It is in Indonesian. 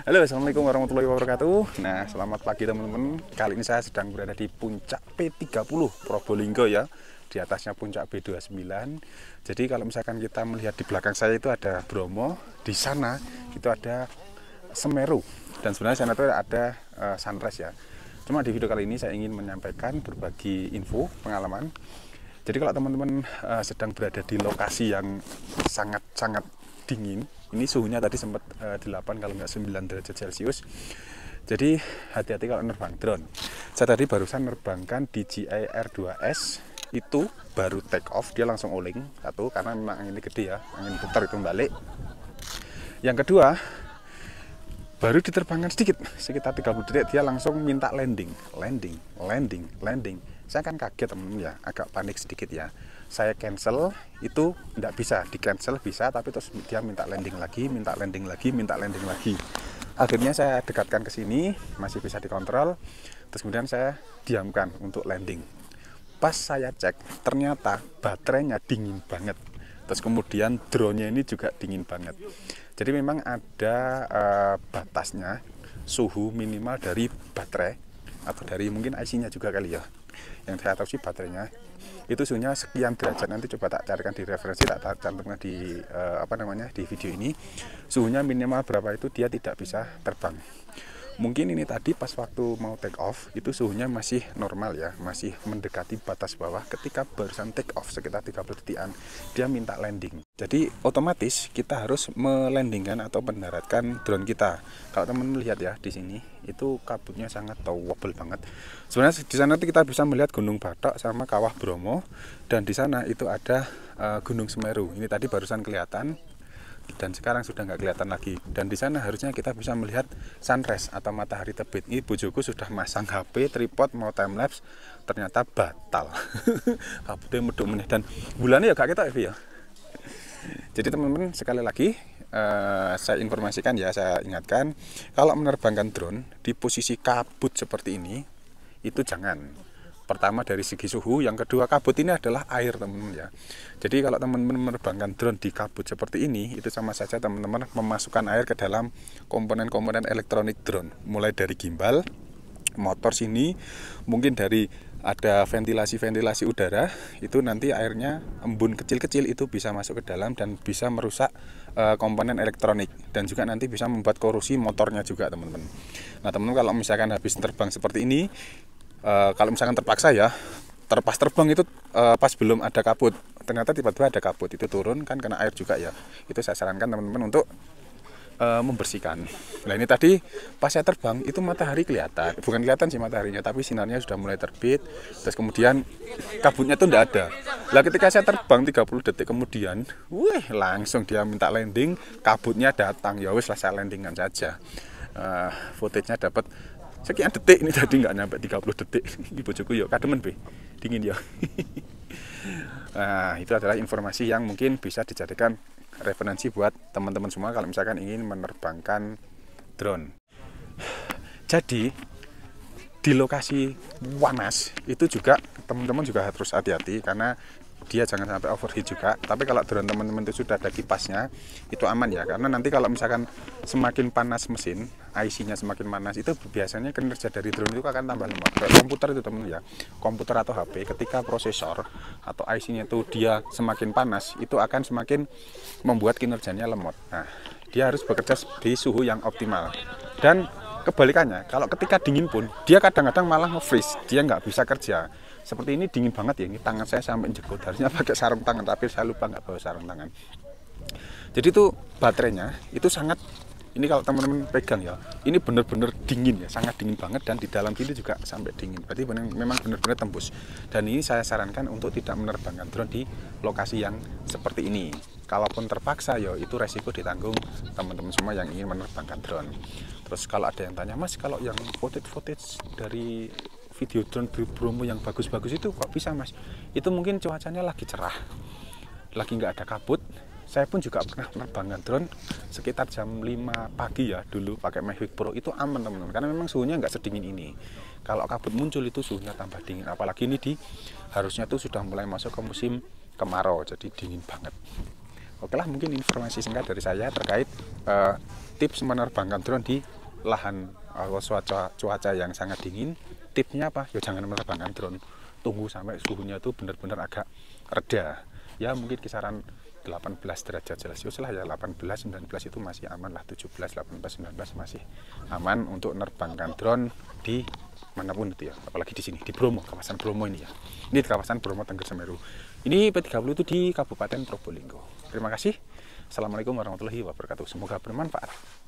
Halo, assalamualaikum warahmatullahi wabarakatuh. Nah, selamat pagi teman-teman. Kali ini saya sedang berada di puncak P30 Probolinggo ya. Di atasnya puncak B29. Jadi kalau misalkan kita melihat di belakang saya itu ada Bromo, di sana itu ada Semeru. Dan sebenarnya sana itu ada sunrise ya. Cuma di video kali ini saya ingin menyampaikan berbagi info, pengalaman. Jadi kalau teman-teman sedang berada di lokasi yang sangat-sangat dingin, ini suhunya tadi sempat 8 kalau nggak 9 derajat Celcius. Jadi hati-hati kalau nerbang drone. Saya tadi barusan nerbangkan DJI R2S, itu baru take off, dia langsung oling satu karena memang anginnya gede ya, angin putar itu balik. Yang kedua, baru diterbangkan sedikit, sekitar 30 detik dia langsung minta landing. Saya kan kaget teman-teman ya, agak panik sedikit ya. Saya cancel, itu tidak bisa, di cancel bisa, tapi terus dia minta landing lagi. Akhirnya saya dekatkan ke sini, masih bisa dikontrol. Terus kemudian saya diamkan untuk landing. Pas saya cek, ternyata baterainya dingin banget. Terus kemudian drone-nya ini juga dingin banget. Jadi memang ada batasnya suhu minimal dari baterai atau dari mungkin IC-nya juga kali ya. Yang saya tahu sih baterainya itu suhunya sekian derajat. Nanti coba tak carikan di referensi, tak cantumkan di di video ini. Suhunya minimal berapa itu dia tidak bisa terbang. Mungkin ini tadi pas waktu mau take off itu suhunya masih normal ya, masih mendekati batas bawah. Ketika barusan take off sekitar 30 detikan dia minta landing. Jadi otomatis kita harus melandingkan atau mendaratkan drone kita. Kalau teman lihat ya di sini itu kabutnya sangat wobble banget. Sebenarnya di sana kita bisa melihat Gunung Batok sama Kawah Bromo, dan di sana itu ada Gunung Semeru. Ini tadi barusan kelihatan dan sekarang sudah nggak kelihatan lagi. Dan di sana harusnya kita bisa melihat sunrise atau matahari terbit. Ini bojoku sudah masang HP tripod mau time lapse, ternyata batal. Kabutnya meduk meneh dan bulannya ya gak kita ya. Jadi teman-teman sekali lagi saya informasikan ya, saya ingatkan kalau menerbangkan drone di posisi kabut seperti ini itu jangan. Pertama dari segi suhu, yang kedua kabut ini adalah air teman-teman ya. Jadi kalau teman-teman menerbangkan drone di kabut seperti ini, itu sama saja teman-teman memasukkan air ke dalam komponen-komponen elektronik drone. Mulai dari gimbal, motor sini, mungkin dari ada ventilasi udara, itu nanti airnya embun kecil-kecil itu bisa masuk ke dalam dan bisa merusak komponen elektronik. Dan juga nanti bisa membuat korosi motornya juga teman-teman. Nah teman-teman kalau misalkan habis terbang seperti ini, kalau misalkan terpaksa ya, pas terbang itu pas belum ada kabut, ternyata tiba-tiba ada kabut, itu turun kan kena air juga ya. Itu saya sarankan teman-teman untuk membersihkan. Nah ini tadi pas saya terbang itu matahari kelihatan, bukan kelihatan sih mataharinya, tapi sinarnya sudah mulai terbit. Terus kemudian kabutnya tuh tidak ada. Lah ketika saya terbang 30 detik kemudian, langsung dia minta landing, kabutnya datang. Ya wis lah saya landingkan saja. Footage-nya dapat sekian detik, ini tadi nggak nyampe 30 detik. Ibu bojoku yuk kademen be, dingin ya. Nah itu adalah informasi yang mungkin bisa dijadikan referensi buat teman-teman semua kalau misalkan ingin menerbangkan drone. Jadi di lokasi panas itu juga teman-teman juga harus hati-hati karena dia jangan sampai overheat juga. Tapi kalau drone teman-teman itu sudah ada kipasnya, itu aman ya. Karena nanti kalau misalkan semakin panas mesin, IC-nya semakin panas, itu biasanya kinerja dari drone itu akan tambah lemot. Kayak komputer itu teman ya, komputer atau HP ketika prosesor atau IC-nya itu dia semakin panas, itu akan semakin membuat kinerjanya lemot. Nah, dia harus bekerja di suhu yang optimal. Dan kebalikannya, kalau ketika dingin pun, dia kadang-kadang malah nge-freeze, dia nggak bisa kerja. Seperti ini dingin banget ya, ini tangan saya sampai jekut, harusnya pakai sarung tangan, tapi saya lupa nggak bawa sarung tangan. Jadi itu baterainya itu sangat, ini kalau teman-teman pegang ya, ini benar-benar dingin ya, sangat dingin banget, dan di dalam sini juga sampai dingin. Berarti memang benar-benar tembus. Dan ini saya sarankan untuk tidak menerbangkan drone di lokasi yang seperti ini. Kalaupun terpaksa ya itu resiko ditanggung teman-teman semua yang ingin menerbangkan drone. Terus kalau ada yang tanya, Mas kalau yang footage dari video drone Bromo yang bagus-bagus itu kok bisa Mas? Itu mungkin cuacanya lagi cerah, lagi nggak ada kabut. Saya pun juga pernah menerbangkan drone sekitar jam 5 pagi ya dulu pakai Mavic Pro, itu aman teman-teman karena memang suhunya nggak sedingin ini. Kalau kabut muncul itu suhunya tambah dingin, apalagi ini harusnya tuh sudah mulai masuk ke musim kemarau, jadi dingin banget. Oke lah, mungkin informasi singkat dari saya terkait tips menerbangkan drone di lahan atau cuaca yang sangat dingin, tipsnya apa? Ya jangan menerbangkan drone, tunggu sampai suhunya itu benar-benar agak reda, ya mungkin kisaran 18 derajat Celcius lah ya, 18, 19 itu masih aman lah, 17, 18, 19 masih aman untuk menerbangkan drone di manapun itu ya, apalagi di sini, di Bromo, kawasan Bromo ini ya. Ini di kawasan Bromo Tengger Semeru. Ini P30 itu di Kabupaten Probolinggo. Terima kasih. Assalamualaikum warahmatullahi wabarakatuh. Semoga bermanfaat.